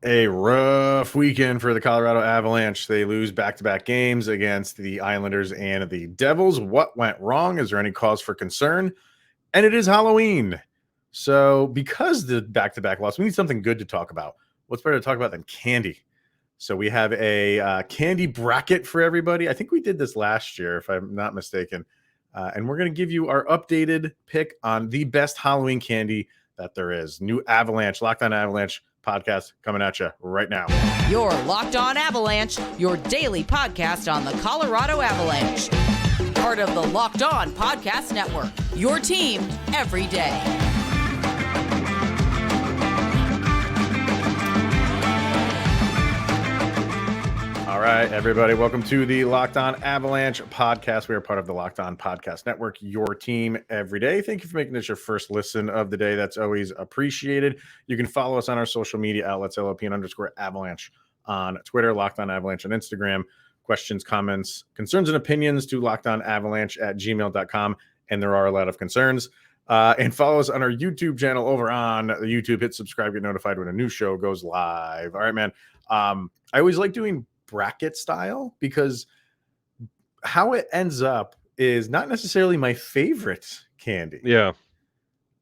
A rough weekend for the Colorado Avalanche. They lose back-to-back games against the Islanders and the Devils. What went wrong? Is there any cause for concern? And it is Halloween. So because the back-to-back loss, we need something good to talk about. What's better to talk about than candy? So we have a candy bracket for everybody. I think we did this last year, if I'm not mistaken. And we're going to give you our updated pick on the best Halloween candy that there is. New Avalanche, Locked On Avalanche podcast coming at you right now. You're Locked On Avalanche, your daily podcast on the Colorado Avalanche. Part of the Locked On Podcast Network, your team every day. All right, everybody, welcome to the Locked On Avalanche podcast. We are part of the Locked On Podcast Network, your team every day. Thank you for making this your first listen of the day. That's always appreciated. You can follow us on our social media outlets, LOPN_Avalanche on Twitter, Locked On Avalanche on Instagram. Questions, comments, concerns, and opinions to lockedonavalanche@gmail.com. And there are a lot of concerns. And follow us on our YouTube channel over on the YouTube. Hit subscribe, get notified when a new show goes live. All right, man. I always like doing bracket style because how it ends up is not necessarily my favorite candy. Yeah.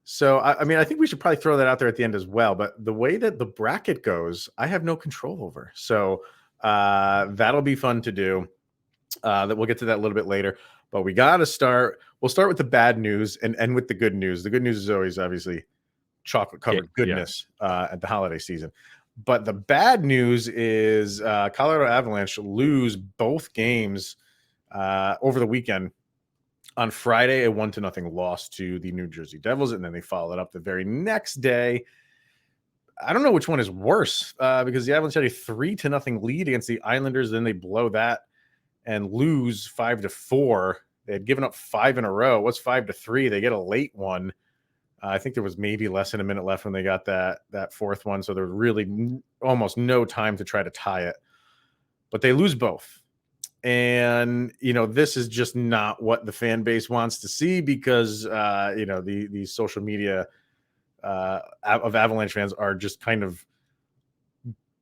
So, I mean, I think we should probably throw that out there at the end as well. But the way that the bracket goes, I have no control over. So that'll be fun to do. That we'll get to that a little bit later. But we got to start. We'll start with the bad news and end with the good news. The good news is always obviously chocolate covered goodness at the holiday season. But the bad news is Colorado Avalanche lose both games over the weekend. On Friday, a 1-0 loss to the New Jersey Devils, and then they followed up the very next day. I don't know which one is worse because the Avalanche had a 3-0 lead against the Islanders. Then they blow that and lose 5-4. They had given up 5 in a row. What's 5-3? They get a late one. I think there was maybe less than a minute left when they got that fourth one. So there was really almost no time to try to tie it. But they lose both. And, this is just not what the fan base wants to see because, the social media of Avalanche fans are just kind of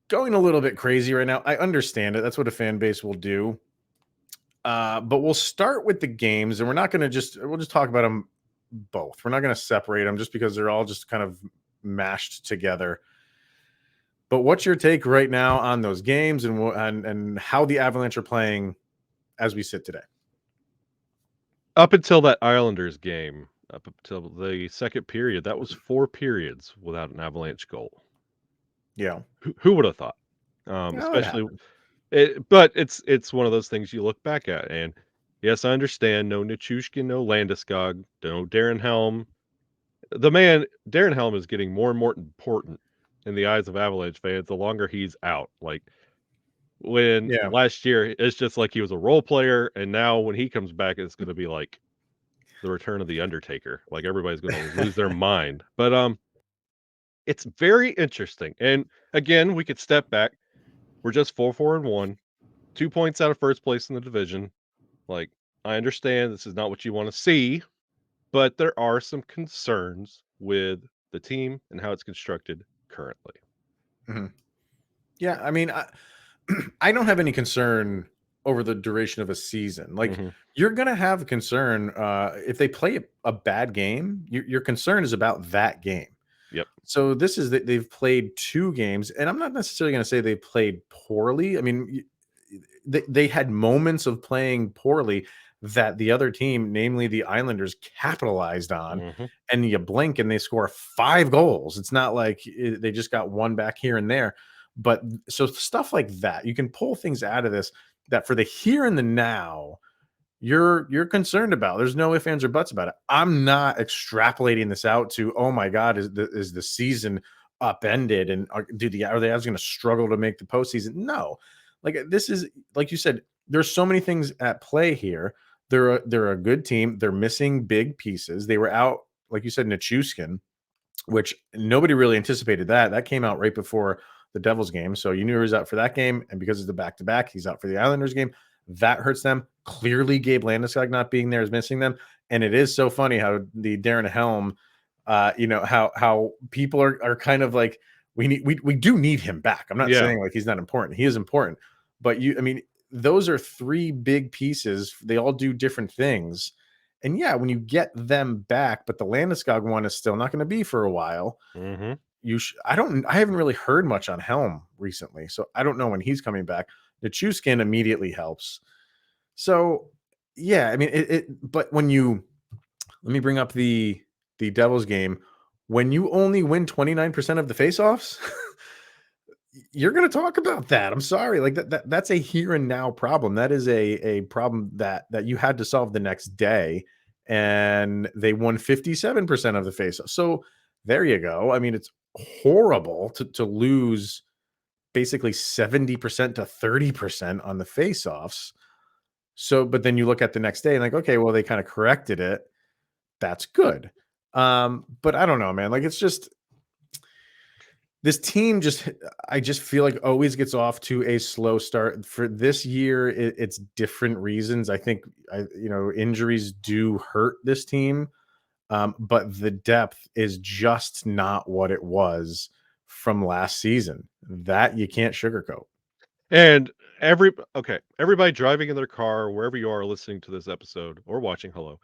going a little bit crazy right now. I understand it. That's what a fan base will do. But we'll start with the games, and we'll just talk about them both. We're not going to separate them just because they're all just kind of mashed together. But what's your take right now on those games and how the Avalanche are playing as we sit today? Up until that Islanders game, up until the second period, that was 4 periods without an Avalanche goal. Yeah. Who would have thought? Especially, but it's one of those things you look back at, and yes, I understand. No Nichushkin, no Landeskog, no Darren Helm. Darren Helm is getting more and more important in the eyes of Avalanche fans the longer he's out. Like last year, it's just like he was a role player, and now when he comes back, it's going to be like the return of the Undertaker. Like everybody's going to lose their mind. But it's very interesting. And again, we could step back. We're just 4-4-1, 2 points out of first place in the division. Like, I understand this is not what you want to see, but there are some concerns with the team and how it's constructed currently. Mm-hmm. Yeah, I mean, I don't have any concern over the duration of a season. Like, you're going to have a concern if they play a bad game. Your concern is about that game. Yep. So this is that they've played 2 games, and I'm not necessarily going to say they played poorly. I mean, they had moments of playing poorly that the other team, namely the Islanders, capitalized on. And you blink and they score 5 goals. It's not like they just got one back here and there. But so stuff like that, you can pull things out of this that for the here and the now, you're concerned about. There's no ifs, ands, or buts about it. I'm not extrapolating this out to, oh my God, is the season upended and are the Avs going to struggle to make the postseason? No. Like, this is, like you said, there's so many things at play here. They're a good team. They're missing big pieces. They were out, like you said, Nichushkin, which nobody really anticipated that. That came out right before the Devils game. So you knew he was out for that game. And because it's the back-to-back, he's out for the Islanders game. That hurts them. Clearly, Gabe Landeskog not being there is missing them. And it is so funny how the Darren Helm, how people are kind of like we do need him back. I'm not Yeah. saying like he's not important. He is important, but those are three big pieces. They all do different things. And yeah, when you get them back, but the Landeskog one is still not going to be for a while. Mm-hmm. I haven't really heard much on Helm recently, so I don't know when he's coming back. Nichushkin immediately helps. So yeah, I mean but when you let me bring up the Devils game, when you only win 29% of the faceoffs, you're going to talk about that. I'm sorry. Like that's a here and now problem. That is a problem that you had to solve the next day, and they won 57% of the faceoffs. So there you go. I mean, it's horrible to lose basically 70% to 30% on the faceoffs. So, but then you look at the next day and like, okay, well, they kind of corrected it. That's good. But I don't know, man. Like, it's just this team I just feel like always gets off to a slow start. For this year, it's different reasons. I think injuries do hurt this team, but the depth is just not what it was from last season. That you can't sugarcoat. And everybody driving in their car, wherever you are listening to this episode or watching, hello.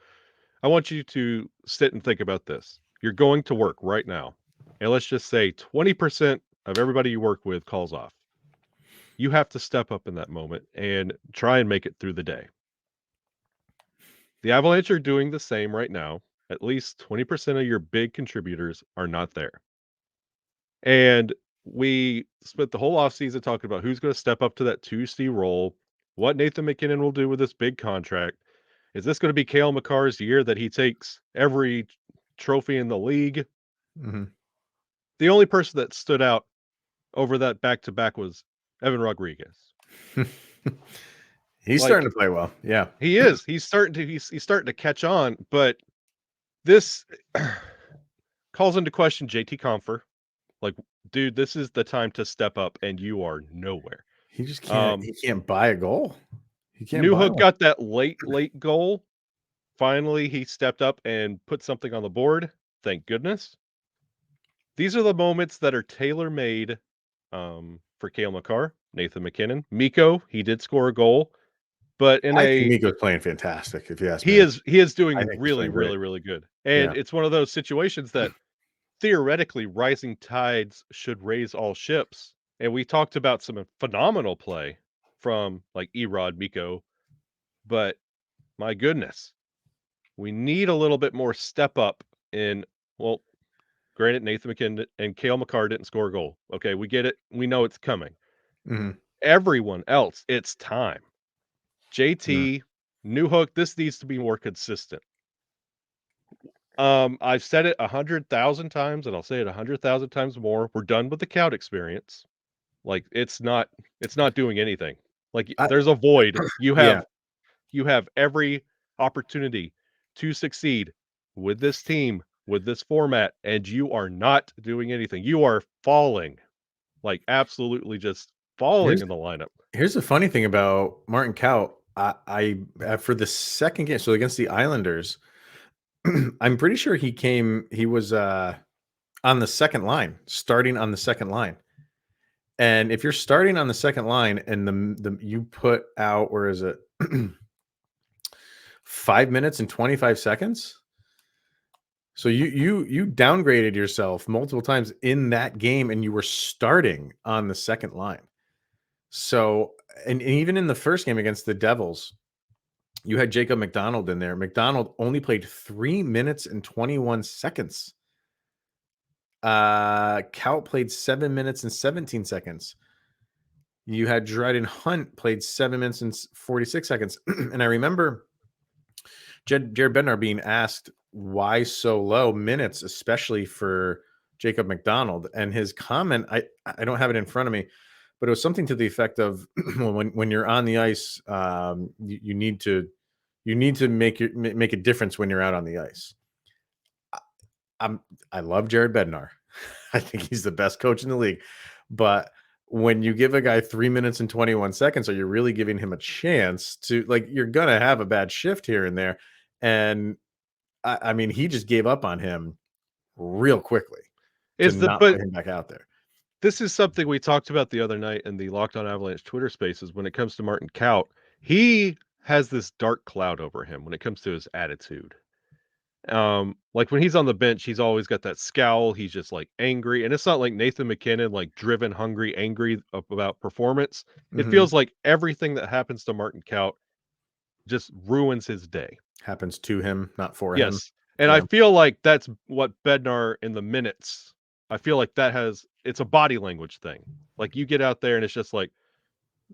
I want you to sit and think about this. You're going to work right now, and let's just say 20% of everybody you work with calls off. You have to step up in that moment and try and make it through the day. The Avalanche are doing the same right now. At least 20% of your big contributors are not there. And we spent the whole offseason talking about who's going to step up to that 2C role, what Nathan MacKinnon will do with this big contract. Is this going to be Cale Makar's year that he takes every trophy in the league? Mm-hmm. The only person that stood out over that back-to-back was Evan Rodriguez. He's starting to play well. Yeah. He is. He's starting to catch on, but this calls into question JT Compher. Like, dude, this is the time to step up, and you are nowhere. He just can't. He can't buy a goal. He can't. Newhook got that late goal. Finally, he stepped up and put something on the board. Thank goodness. These are the moments that are tailor-made for Cale Makar, Nathan MacKinnon, Mikko. He did score a goal, but I think Mikko's playing fantastic. If you ask me, he is doing really, really, really good. And it's one of those situations that theoretically rising tides should raise all ships. And we talked about some phenomenal play from like Erod, Mikko, but my goodness, we need a little bit more step up in, well, granted, Nathan MacKinnon and Cale Makar didn't score a goal. Okay, we get it. We know it's coming. Mm-hmm. Everyone else, it's time. JT, Newhook, this needs to be more consistent. I've said it 100,000 times, and I'll say it 100,000 times more. We're done with the Count experience. Like it's not doing anything. Like there's a void. You have every opportunity to succeed with this team, with this format, and you are not doing anything. You are falling, like absolutely just falling in the lineup. Here's the funny thing about Martin Kaut. I for the second game, so against the Islanders, I'm pretty sure he was on the second line, starting on the second line. And if you're starting on the second line and the you put out, where is it? 5 minutes and 25 seconds. So you downgraded yourself multiple times in that game, and you were starting on the second line. So, and even in the first game against the Devils, you had Jacob McDonald in there. McDonald only played 3 minutes and 21 seconds. Kaut played 7 minutes and 17 seconds. You had Dryden Hunt played 7 minutes and 46 seconds. And I remember Jared Bednar being asked why so low minutes, especially for Jacob McDonald. And his comment, I don't have it in front of me, but it was something to the effect of when you're on the ice, you need to make a difference when you're out on the ice. I love Jared Bednar. I think he's the best coach in the league. But when you give a guy 3 minutes and 21 seconds, are you really giving him a chance to, like, you're going to have a bad shift here and there. And I mean, he just gave up on him real quickly to not put him back out there. this is something we talked about the other night in the Locked On Avalanche Twitter Spaces. When it comes to Martin Kaut, he has this dark cloud over him when it comes to his attitude. Like when he's on the bench, he's always got that scowl. He's just like angry, and it's not like Nathan McKinnon, like driven, hungry, angry about performance. It feels like everything that happens to Martin Kaut just ruins his day. Happens to him, not for him. Yes, and I feel like that's what Bednar in the minutes. I feel like it's a body language thing. Like you get out there and it's just like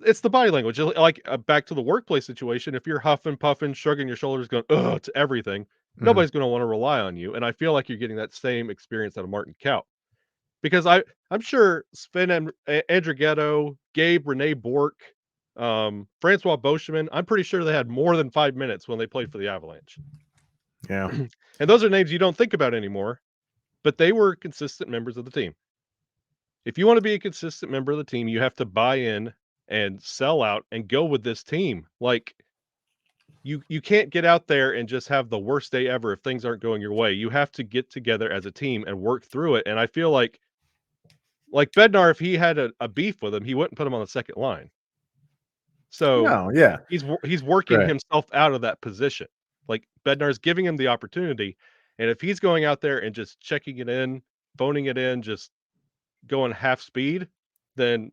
it's the body language. Like back to the workplace situation. If you're huffing, puffing, shrugging your shoulders, going ugh to everything, nobody's going to want to rely on you. And I feel like you're getting that same experience out of Martin Kaut because I'm sure Sven and Andrighetto, Gabe, Renee Bork, Francois Beauchemin. I'm pretty sure they had more than 5 minutes when they played for the Avalanche. Yeah, and those are names you don't think about anymore, but they were consistent members of the team. If you want to be a consistent member of the team, you have to buy in and sell out and go with this team. Like you can't get out there and just have the worst day ever if things aren't going your way. You have to get together as a team and work through it. And I feel like Bednar, if he had a beef with him, he wouldn't put him on the second line. So no, yeah, he's working himself out of that position. Like Bednar's giving him the opportunity, and if he's going out there and just checking it in, phoning it in, just going half speed, then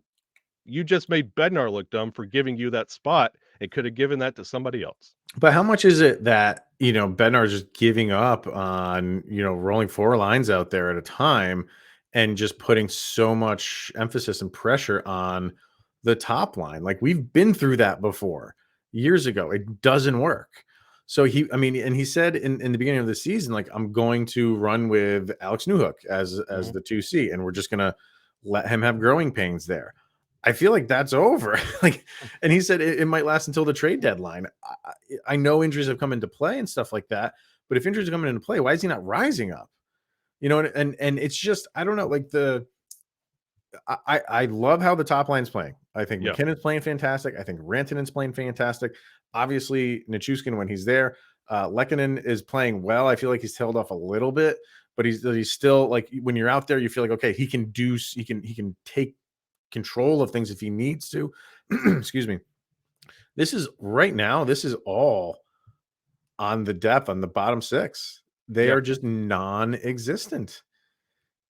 you just made Bednar look dumb for giving you that spot and could have given that to somebody else. But how much is it that, Bednar's just giving up on, rolling 4 lines out there at a time and just putting so much emphasis and pressure on the top line? Like we've been through that before years ago. It doesn't work. So and he said in the beginning of the season, like, I'm going to run with Alex Newhook as the 2C, and we're just going to let him have growing pains there. I feel like that's over. And he said it might last until the trade deadline. I know injuries have come into play and stuff like that, but if injuries are coming into play, why is he not rising up? And it's just, I don't know, like I love how the top line's playing. I think McKinnon's playing fantastic. I think Rantanen's playing fantastic. Obviously, Nichushkin when he's there. Lehkonen is playing well. I feel like he's tailed off a little bit, but he's still, like, when you're out there, you feel like, okay, he can take control of things if he needs to. Excuse me. This is all on the depth, on the bottom 6. They are just non-existent.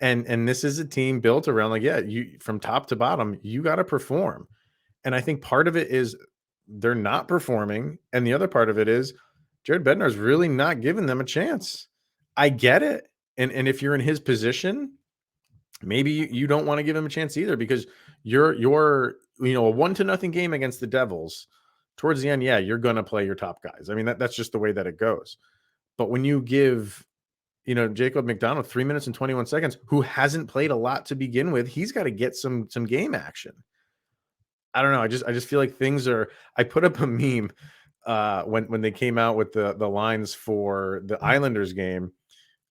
And this is a team built around, like, you from top to bottom, you got to perform. And I think part of it is they're not performing. And the other part of it is Jared Bednar's really not giving them a chance. I get it. And if you're in his position, maybe you don't want to give him a chance either, because you're a 1-0 game against the Devils. Towards the end, you're going to play your top guys. I mean, that's just the way that it goes. But when you give, Jacob McDonald 3 minutes and 21 seconds, who hasn't played a lot to begin with, he's got to get some game action. I don't know. I just feel like things are. I put up a meme when they came out with the lines for the Islanders game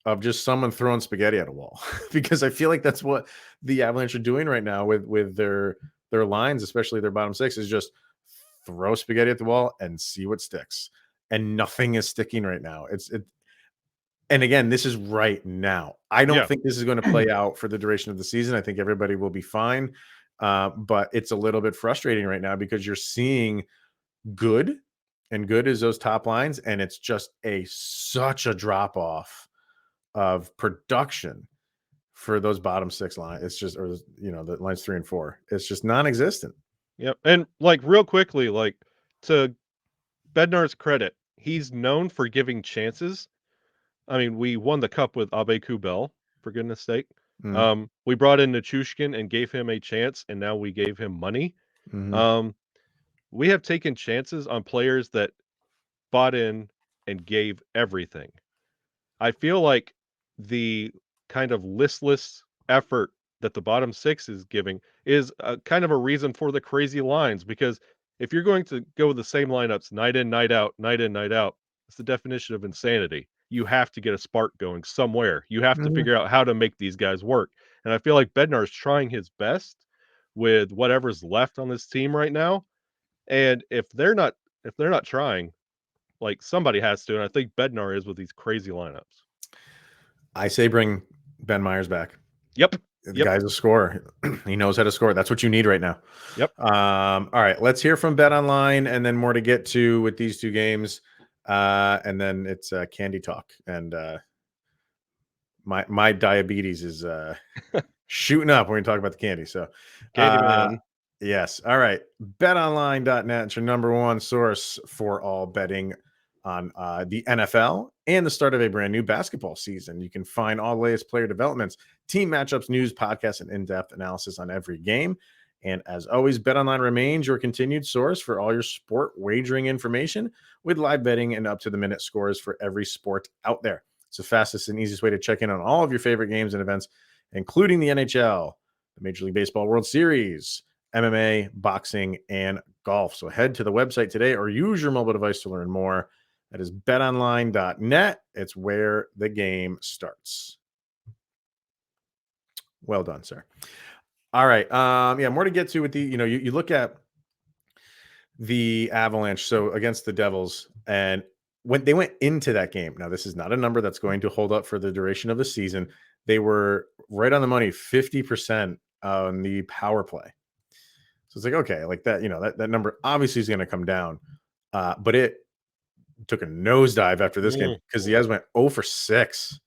of just someone throwing spaghetti at a wall, because I feel like that's what the Avalanche are doing right now with their lines, especially their bottom 6, is just throw spaghetti at the wall and see what sticks. And nothing is sticking right now. And again, this is right now. I don't think this is going to play out for the duration of the season. I think everybody will be fine. But it's a little bit frustrating right now because you're seeing good is those top lines, and it's just such a drop off of production for those bottom 6 lines. It's just, the lines 3 and 4. It's just non-existent. Yep. And like real quickly, like to Bednar's credit, he's known for giving chances. I mean, we won the cup with Abe Kubel, for goodness sake. We brought in Nichushkin and gave him a chance, and now we gave him money. We have taken chances on players that bought in and gave everything. I feel like the kind of listless effort that the bottom 6 is giving is a kind of a reason for the crazy lines, because if you're going to go with the same lineups night in, night out, it's the definition of insanity. You have to get a spark going somewhere. You have to figure out how to make these guys work. And I feel like Bednar is trying his best with whatever's left on this team right now. And if they're not trying, like, somebody has to, and I think Bednar is with these crazy lineups. I say bring Ben Myers back. Yep. The guy's a scorer. He knows how to score. That's what you need right now. Yep. All right, let's hear from Bet Online, and then more to get to with these two games, and then it's candy talk. And my diabetes is shooting up when we talk about the candy. So, Candyman. yes. All right, BetOnline.net is your number one source for all betting on the NFL and the start of a brand new basketball season. You can find all the latest player developments, team matchups, news, podcasts, and in-depth analysis on every game. And as always, BetOnline remains your continued source for all your sport wagering information with live betting and up-to-the-minute scores for every sport out there. It's the fastest and easiest way to check in on all of your favorite games and events, including the NHL, the Major League Baseball World Series, MMA, boxing, and golf. So head to the website today or use your mobile device to learn more. That is betonline.net. It's where the game starts. Well done, sir. All right. More to get to with the, you look at the Avalanche, so against the Devils, and when they went into that game, now this is not a number that's going to hold up for the duration of the season. They were right on the money, 50% on the power play. So it's like, okay, like that, that number obviously is going to come down. But it took a nosedive after this game because the Avs went 0 for 6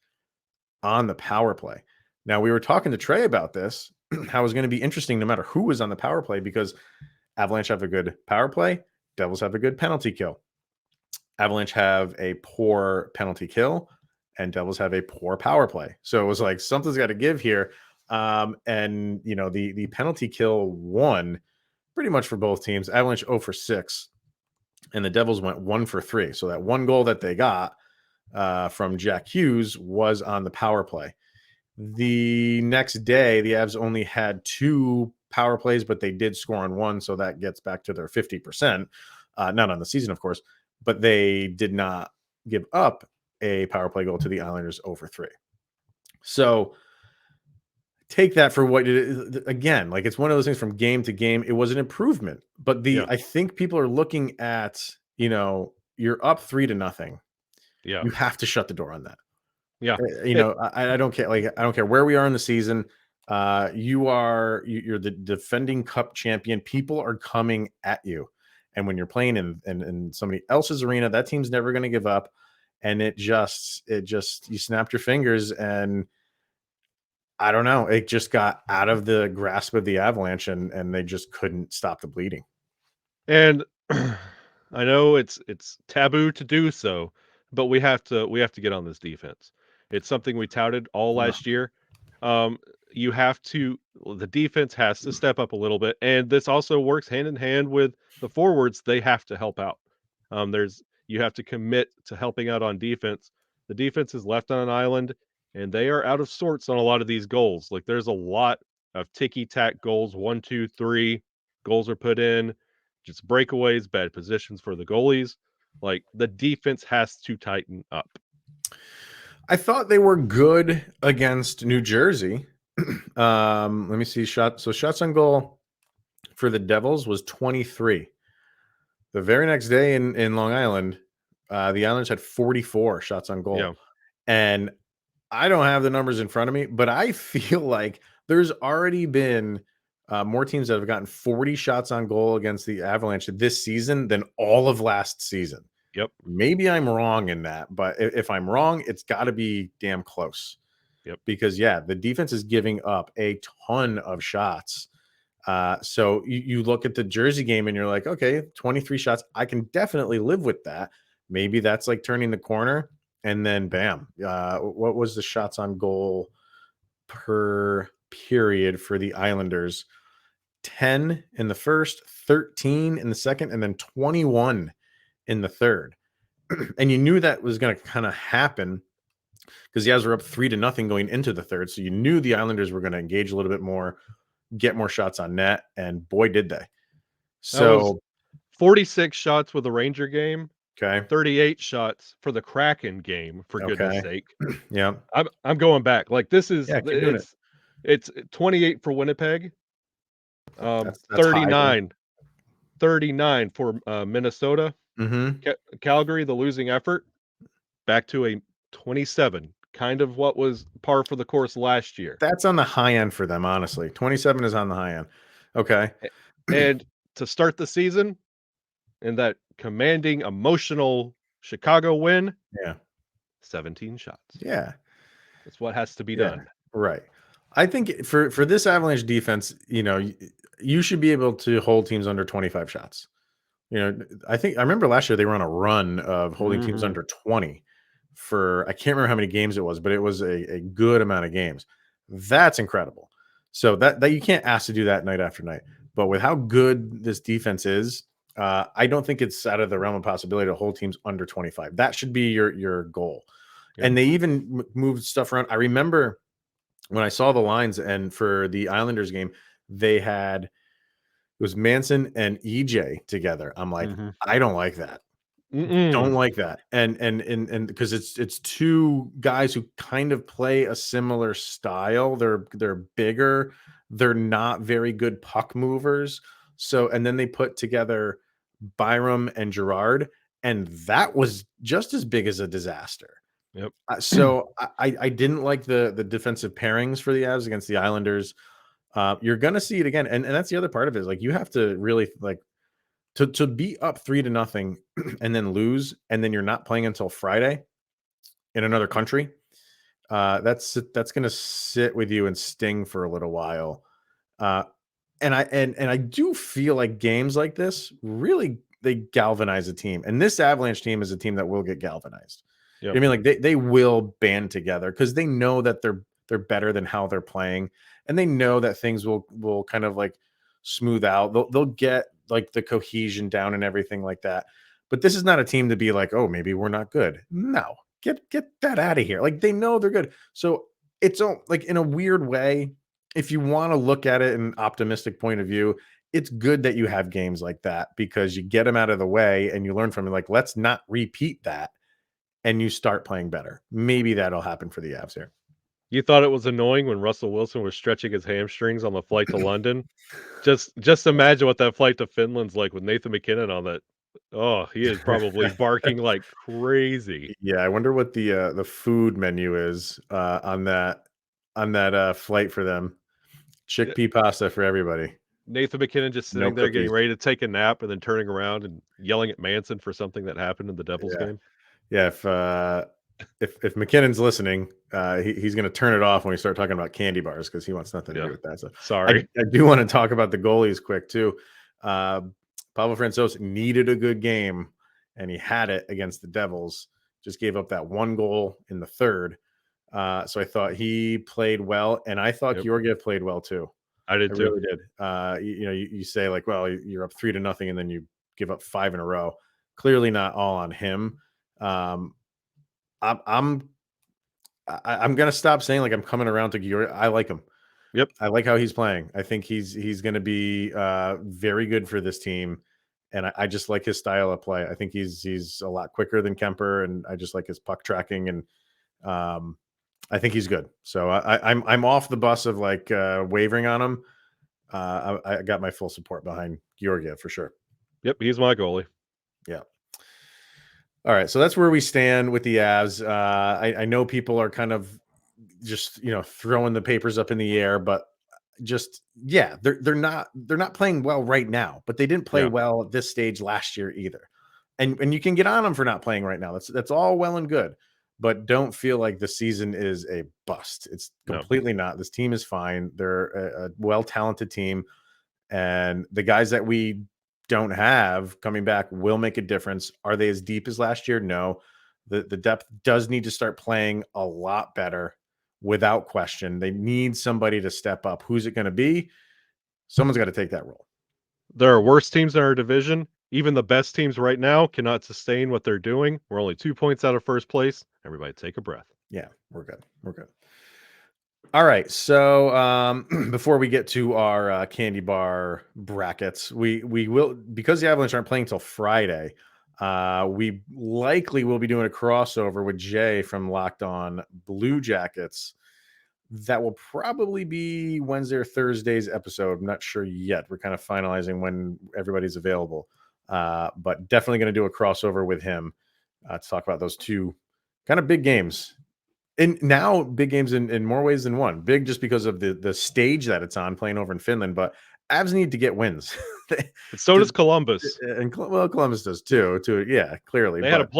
on the power play. Now, we were talking to Trey about this, how it was going to be interesting no matter who was on the power play, because Avalanche have a good power play, Devils have a good penalty kill. Avalanche have a poor penalty kill, and Devils have a poor power play. So it was like something's got to give here. And the penalty kill won pretty much for both teams. Avalanche 0 for 6, and the Devils went 1 for 3. So that one goal that they got from Jack Hughes was on the power play. The next day, the Avs only had 2 power plays, but they did score on 1, so that gets back to their 50%. Not on the season, of course, but they did not give up a power play goal to the Islanders over 3. So take that for what it is. Again, like, it's one of those things from game to game. It was an improvement, but I think people are looking at, you're up 3-0. Yeah. You have to shut the door on that. Yeah. I don't care. Like, I don't care where we are in the season. You're the defending cup champion. People are coming at you. And when you're playing in somebody else's arena, that team's never going to give up. And it just, you snapped your fingers, and I don't know, it just got out of the grasp of the Avalanche, and they just couldn't stop the bleeding. And I know it's taboo to do so, but we have to get on this defense. It's something we touted all last year. The defense has to step up a little bit, and this also works hand in hand with the forwards. They have to help out. You have to commit to helping out on defense. The defense is left on an island, and they are out of sorts on a lot of these goals. Like, there's a lot of ticky-tack goals, 1, 2, 3 goals are put in, just breakaways, bad positions for the goalies. Like, the defense has to tighten up. I thought they were good against New Jersey. Let me see. Shots on goal for the Devils was 23. The very next day in Long Island, the Islanders had 44 shots on goal. Yeah. And I don't have the numbers in front of me, but I feel like there's already been more teams that have gotten 40 shots on goal against the Avalanche this season than all of last season. Yep. Maybe I'm wrong in that, but if I'm wrong, it's got to be damn close. Yep. Because, the defense is giving up a ton of shots. So you look at the Jersey game and you're like, okay, 23 shots. I can definitely live with that. Maybe that's like turning the corner, and then bam. What was the shots on goal per period for the Islanders? 10 in the first, 13 in the second, and then 21 in the third. And you knew that was going to kind of happen because the Avs were up 3-0 going into the third. So you knew the Islanders were going to engage a little bit more, get more shots on net, and boy, did they. So 46 shots with the Ranger game. Okay. 38 shots for the Kraken game, for goodness sake. Yeah. I'm going back. Like, this is it's 28 for Winnipeg. That's 39 for Minnesota. Mm-hmm. Calgary, the losing effort, back to a 27. kind of what was par for the course last year. That's on the high end for them, honestly. 27 is on the high end. Okay. And to start the season in that commanding, emotional Chicago win, Yeah. 17 shots. Yeah. That's what has to be Yeah. done. Right. I think for this Avalanche defense, you should be able to hold teams under 25 shots. I remember last year they were on a run of holding teams Mhm. under 20 for I can't remember how many games it was, but it was a good amount of games. That's incredible. So that you can't ask to do that night after night. But with how good this defense is, I don't think it's out of the realm of possibility to hold teams under 25. That should be your goal. Yep. And they even moved stuff around. I remember when I saw the lines, and for the Islanders game, they had it was Manson and EJ together. I'm like, Mhm. I don't like that. Don't Mm-mm. like that. And because it's two guys who kind of play a similar style. They're bigger. They're not very good puck movers. So and then they put together Byram and Gerard, and that was just as big as a disaster. Yep. So I didn't like the defensive pairings for the Avs against the Islanders. You're gonna see it again, and that's the other part of it. Is like you have to really like to be up 3-0 and then lose, and then you're not playing until Friday in another country. That's gonna sit with you and sting for a little while. And I do feel like games like this really they galvanize a team, and this Avalanche team is a team that will get galvanized. Yep. I mean, like they will band together because they know that they're better than how they're playing, and they know that things will kind of like smooth out. They'll get like the cohesion down and everything like that. But this is not a team to be like, oh, maybe we're not good. No, get that out of here. Like they know they're good. So it's like in a weird way, if you want to look at it in an optimistic point of view, it's good that you have games like that because you get them out of the way and you learn from it. Like, let's not repeat that, and you start playing better. Maybe that'll happen for the Avs here. You thought it was annoying when Russell Wilson was stretching his hamstrings on the flight to London? Just imagine what that flight to Finland's like with Nathan MacKinnon on that. Oh, he is probably barking like crazy. Yeah, I wonder what the food menu is on that flight for them. Yeah, Chickpea pasta for everybody. Nathan MacKinnon just No sitting there getting cookies. ready to take a nap and then turning around and yelling at Manson for something that happened in the Devils Yeah, game. yeah. If McKinnon's listening, he's going to turn it off when we start talking about candy bars because he wants nothing to Yeah. do with that. So Sorry. I do want to talk about the goalies quick too. Pavel Francouz needed a good game, and he had it against the Devils. Just gave up that one goal in the third. So I thought he played well, and I thought Yep. Georgiev played well too. I did I too. really did. You say like, well, you're up 3-0, and then you give up 5 in a row. Clearly not all on him. Um, I'm I'm gonna stop saying like I'm coming around to Georgiev. I like him. Yep. I like how he's playing. I think he's going to be very good for this team, and I just like his style of play. I think he's a lot quicker than Kemper, and I just like his puck tracking, and I think he's good. So I'm off the bus of like wavering on him. I got my full support behind Georgiev for sure. Yep. He's my goalie. Yeah. All right, so that's where we stand with the Avs. I know people are kind of just throwing the papers up in the air, but just they're not playing well right now, but they didn't play Yeah. well at this stage last year either. And you can get on them for not playing right now. That's all well and good, but don't feel like the season is a bust. It's No. completely not. This team is fine. They're a well-talented team, and the guys that we don't have coming back will make a difference. Are they as deep as last year? No. The depth does need to start playing a lot better without question. They need somebody to step up. Who's it going to be? Someone's got to take that role. There are worse teams in our division. Even the best teams right now cannot sustain what they're doing. We're only 2 points out of first place. Everybody take a breath. Yeah, we're good. We're good. All right. So before we get to our candy bar brackets, we will, because the Avalanche aren't playing till Friday, we likely will be doing a crossover with Jay from Locked On Blue Jackets. That will probably be Wednesday or Thursday's episode. I'm not sure yet. We're kind of finalizing when everybody's available, but definitely going to do a crossover with him to talk about those two kind of big games And now big games in more ways than one. Big just because of the stage that it's on, playing over in Finland, but Avs need to get wins. And so does To Columbus. and well, Columbus does too, yeah, clearly, They had a but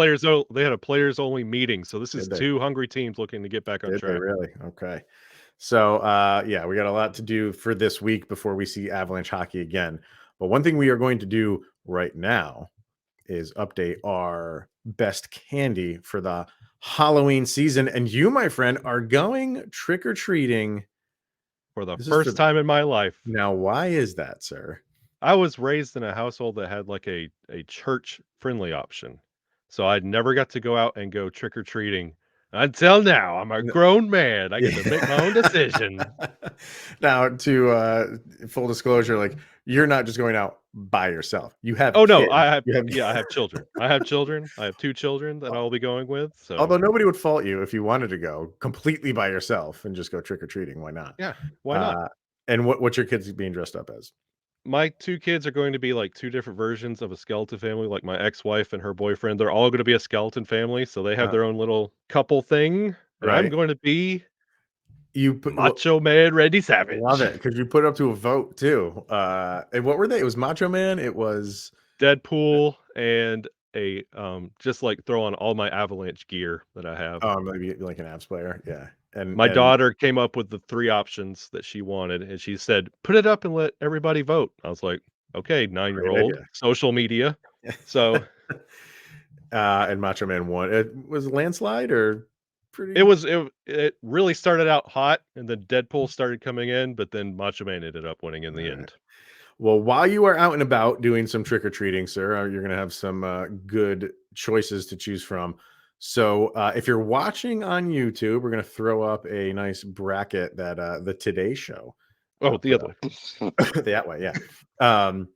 players only meeting, so this is did they? two hungry teams looking to get back on Did they track. really? Okay. So, yeah, we got a lot to do for this week before we see Avalanche hockey again. But one thing we are going to do right now is update our best candy for the Halloween season. And you, my friend, are going trick or treating. For the This is for first time in my life. now. Why is that, sir? I was raised in a household that had like a church friendly option. So I never got to go out and go trick or treating until now. I'm a No- grown man. I get to make my own Yeah. decision. Now, to full disclosure, like you're not just going out by yourself. You have Oh no, kids. You have I have children. I have children. I have two children that I'll be going with. So although nobody would fault you if you wanted to go completely by yourself and just go trick or treating. Why not? yeah, why not? Uh, and what's your kids being dressed up as? My two kids are going to be like two different versions of a skeleton family. Like my ex-wife and her boyfriend, they're all going to be a skeleton family. So they have Uh, their own little couple thing. And I'm right? going to be You put well, Macho Man Randy love Savage. it because you put it up to a vote too. And what were they? It was Macho Man. It was Deadpool and a just like throw on all my Avalanche gear that I have. maybe like an Avs player. Yeah, My and daughter came up with the 3 options that she wanted, and she said, "Put it up and let everybody vote." I was like, "Okay, great 9-year-old, idea. social media." So, And Macho Man won. It was a landslide or it pretty. was it really started out hot, and then Deadpool started coming in, but then Macho Man ended up winning in All the right. end. Well, while you are out and about doing some trick or treating, sir, you're going to have some good choices to choose from. So, if you're watching on YouTube, we're going to throw up a nice bracket that the Today Show Oh, the put other way. up. That way, yeah. Um,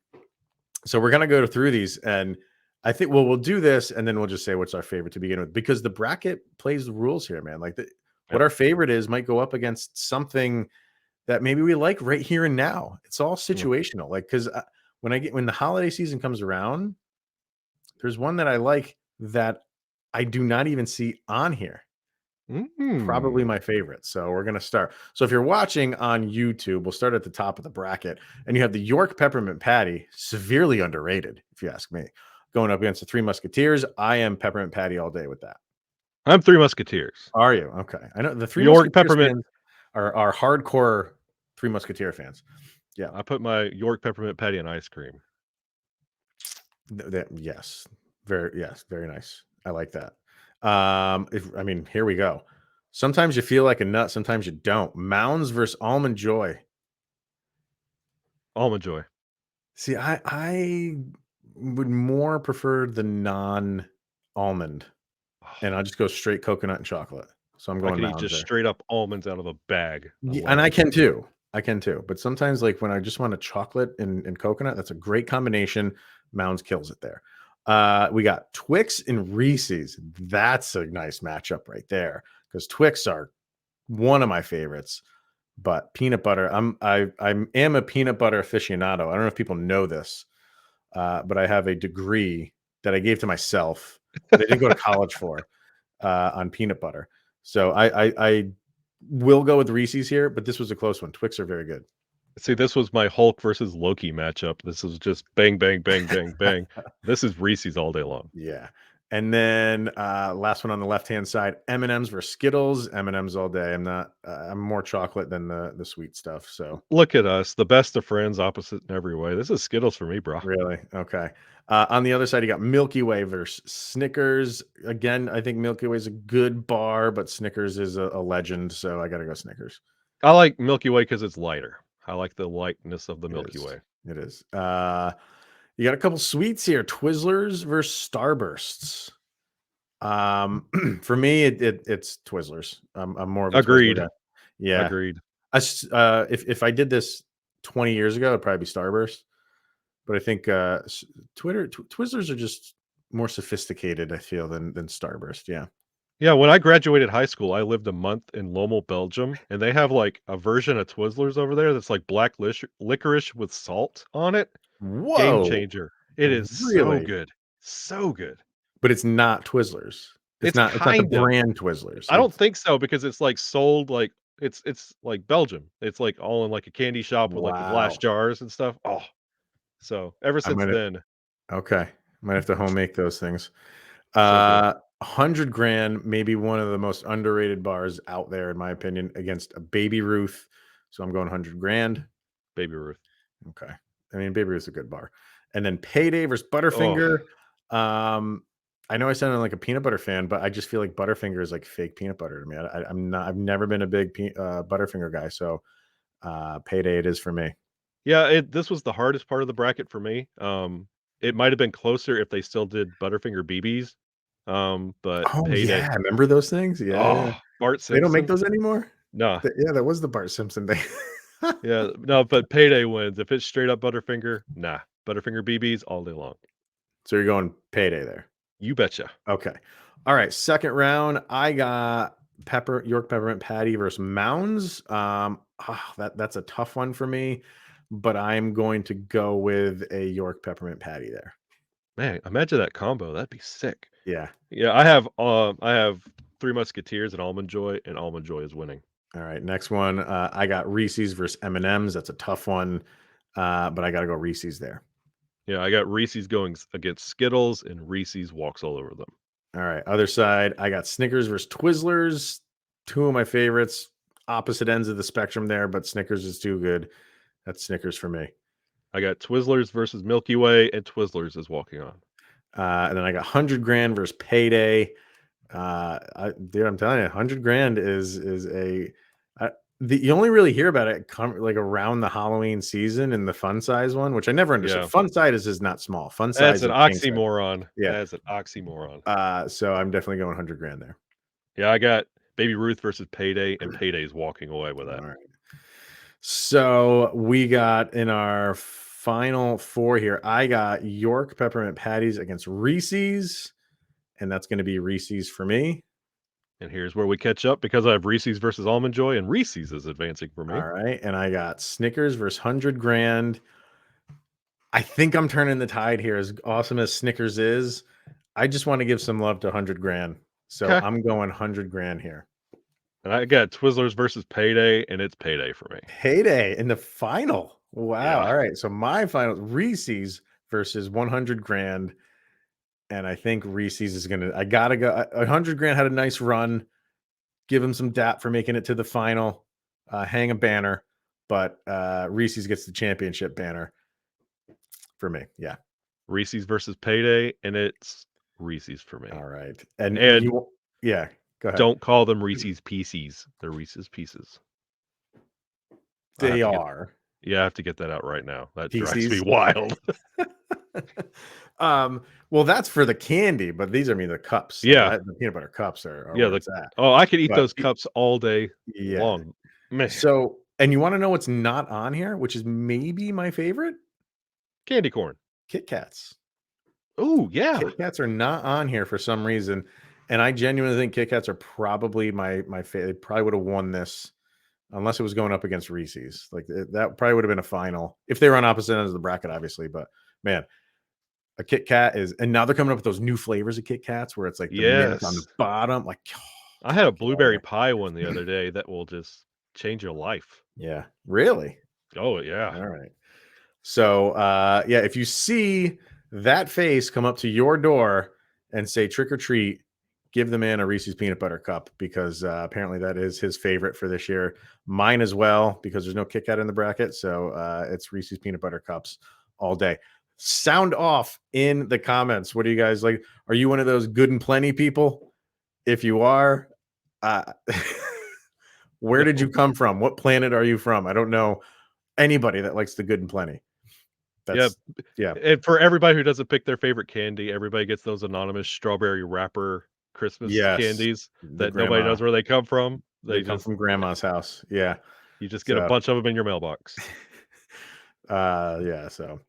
so we're going to go through these, and I think we'll do this, and then we'll just say what's our favorite to begin with, because the bracket plays the rules here, man. Like what Yep, our favorite is might go up against something that maybe we like right here and now. It's all mm, situational. Like, because when the holiday season comes around, there's one that I like that I do not even see on here. Probably mm. my favorite. So we're gonna start. So if you're watching on YouTube, we'll start at the top of the bracket, and you have the York Peppermint Patty, severely underrated, if you ask me, going up against the Three Musketeers. I am Peppermint Patty all day with that. I'm Three Musketeers. Are you? Okay. I know the Three York Musketeers Peppermint fans are hardcore Three Musketeer fans. Yeah. I put my York Peppermint Patty in ice cream. Yes. Very nice. I like that. If I mean, here we go. Sometimes you feel like a nut, sometimes you don't. Mounds versus Almond Joy. Almond Joy. See, I would more prefer the non-almond, and I'll just go straight coconut and chocolate. So I'm I going could eat Mounds just there. straight up almonds out of a bag And I alone. can too. I can too. But sometimes, like when I just want a chocolate and coconut, that's a great combination. Mounds kills it there. We got Twix and Reese's. That's a nice matchup right there because Twix are one of my favorites. But peanut butter, I am a peanut butter aficionado. I don't know if people know this, but I have a degree that I gave to myself that I didn't go to college for on peanut butter. So I will go with Reese's here, but this was a close one. Twix are very good. See, this was my Hulk versus Loki matchup. This is just bang, bang, bang, bang, bang. This is Reese's all day long. Yeah. And then last one on the left hand side, M&Ms versus Skittles. M&Ms all day. I'm more chocolate than the sweet stuff. So Look at us, the best of friends, opposite in every way. This is Skittles for me, bro. really, okay. On the other side, you got Milky Way versus Snickers. Again, I think Milky Way is a good bar, but Snickers is a legend. So I got to go Snickers. I like Milky Way because it's lighter. I like the lightness of the It Milky is. Way. It is. You got a couple sweets here: Twizzlers versus Starbursts. For me, it's Twizzlers. I'm more of a Twizzler Agreed. guy. Yeah, Agreed. if I did this 20 years ago, it'd probably be Starburst. But I think Twizzlers are just more sophisticated. I feel than Starburst. Yeah. Yeah, when I graduated high school, I lived a month in Lommel, Belgium, and they have like a version of Twizzlers over there that's like black licorice with salt on it. Game Whoa. changer. It is so Really? good. So good. But it's not Twizzlers. It's It's not the kind of. brand Twizzlers. I don't think so because it's like sold like it's like Belgium. It's like all in like a candy shop with like the glass Wow. jars and stuff. Oh, so ever I since might then, okay. Might have to home make those things. so good. 100 grand, maybe one of the most underrated bars out there, in my opinion, against a Baby Ruth. So I'm going 100 grand. Baby Ruth. Okay. I mean, Baby Ruth's a good bar. And then Payday versus Oh, Butterfinger. I know I sound like a peanut butter fan, but I just feel like Butterfinger is like fake peanut butter to me. I'm not. I've never been a big Butterfinger guy, so Payday it is for me. yeah. This was the hardest part of the bracket for me. It might have been closer if they still did Butterfinger BBs. But Oh Payday. yeah, remember those things? Yeah, yeah. Oh, Bart They don't make Simpson. those anymore. Nah. Yeah, that was the Bart Simpson thing. Yeah, no, but Payday wins. If it's straight up Butterfinger, nah. Butterfinger BBs all day long. So you're going Payday there. You betcha. Okay. All right. Second round, I got York peppermint patty versus Mounds. That's a tough one for me, but I'm going to go with a York peppermint patty there. Man, imagine that combo. That'd be sick. Yeah. Yeah, I have Three Musketeers and Almond Joy is winning. All right. Next one, I got Reese's versus M&M's. That's a tough one, but I got to go Reese's there. Yeah, I got Reese's going against Skittles, and Reese's walks all over them. All right. Other side, I got Snickers versus Twizzlers. Two of my favorites, opposite ends of the spectrum there, but Snickers is too good. That's Snickers for me. I got Twizzlers versus Milky Way, and Twizzlers is walking on. And then I got 100 grand versus Payday. Dude, I'm telling you, 100 grand is you only really hear about it like around the Halloween season in the fun size one, which I never understood. Yeah. Fun size is not small. Fun That's size an is king size. oxymoron. Yeah. That's an oxymoron. So I'm definitely going 100 grand there. Yeah, I got Baby Ruth versus Payday, and Payday's walking away with that. All right. So we got in our final four here, I got York peppermint patties against Reese's, and that's going to be Reese's for me. And here's where we catch up because I have Reese's versus Almond Joy, and Reese's is advancing for me. All right. And I got Snickers versus 100 grand. I think I'm turning the tide here. As awesome as Snickers is, I just want to give some love to 100 grand. So Okay. I'm going 100 grand here. And I got Twizzlers versus Payday, and it's Payday for me. Payday in the final. Wow. Yeah. All right. So my final, Reese's versus 100 grand. And I think Reese's is going to, I got to go. 100 grand had a nice run. Give him some dap for making it to the final. Hang a banner. But Reese's gets the championship banner for me. Yeah. Reese's versus Payday, and it's Reese's for me. All right. And yeah, go ahead. Don't call them Reese's Pieces. They're Reese's Pieces. They are. Yeah, I have to get that out right now. That PCs. drives me wild. Well, that's for the candy, but these are the cups. Yeah. The peanut butter cups are Yeah, where it's at. Oh, I could eat But those cups all day Yeah. long. Man. So, and you want to know what's not on here, which is maybe my favorite? Candy corn. Kit Kats. Oh, yeah. Kit Kats are not on here for some reason. And I genuinely think Kit Kats are probably my favorite. They probably would have won this unless it was going up against Reese's. Like that probably would have been a final if they were on opposite ends of the bracket, obviously. But man, a Kit Kat is, and now they're coming up with those new flavors of Kit Kats where it's like the mint on the bottom. Like, I had a blueberry pie one the other day that will just change your life. Yeah, really. Oh, yeah. All right. So, yeah, if you see that face come up to your door and say trick or treat, give the man a Reese's peanut butter cup because apparently that is his favorite for this year. Mine as well, because there's no Kit Kat in the bracket. So it's Reese's peanut butter cups all day. Sound off in the comments. What do you guys like? Are you one of those good and plenty people? If you are, where did you come from? What planet are you from? I don't know anybody that likes the good and plenty. Yeah. And for everybody who doesn't pick their favorite candy, everybody gets those anonymous strawberry wrapper Christmas candies that nobody knows where they come from. They come from grandma's house. Yeah. You just get a bunch of them in your mailbox. Yeah. So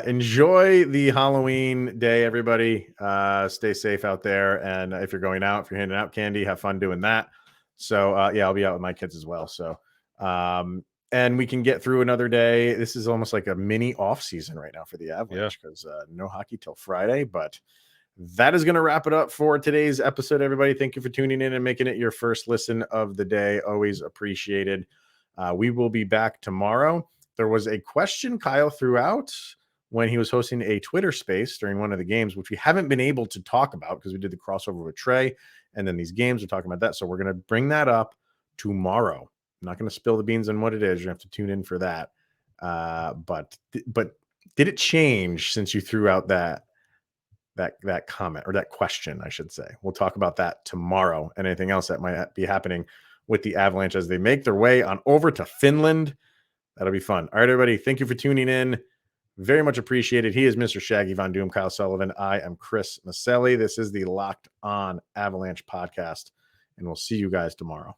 enjoy the Halloween day, everybody. Stay safe out there. And if you're going out, if you're handing out candy, have fun doing that. So yeah, I'll be out with my kids as well. So and we can get through another day. This is almost like a mini off season right now for the Avalanche because no hockey till Friday, but that is going to wrap it up for today's episode, everybody. Thank you for tuning in and making it your first listen of the day. Always appreciated. We will be back tomorrow. There was a question Kyle threw out when he was hosting a Twitter space during one of the games, which we haven't been able to talk about because we did the crossover with Trey, and then these games, we're talking about that. So we're going to bring that up tomorrow. I'm not going to spill the beans on what it is. You have to tune in for that. But did it change since you threw out that comment, or that question, I should say? We'll talk about that tomorrow, and anything else that might be happening with the Avalanche as they make their way on over to Finland. That'll be fun. All right, everybody. Thank you for tuning in. Very much appreciated. He is Mr. Shaggy Von Doom, Kyle Sullivan. I am Chris Maselli. This is the Locked On Avalanche podcast, and we'll see you guys tomorrow.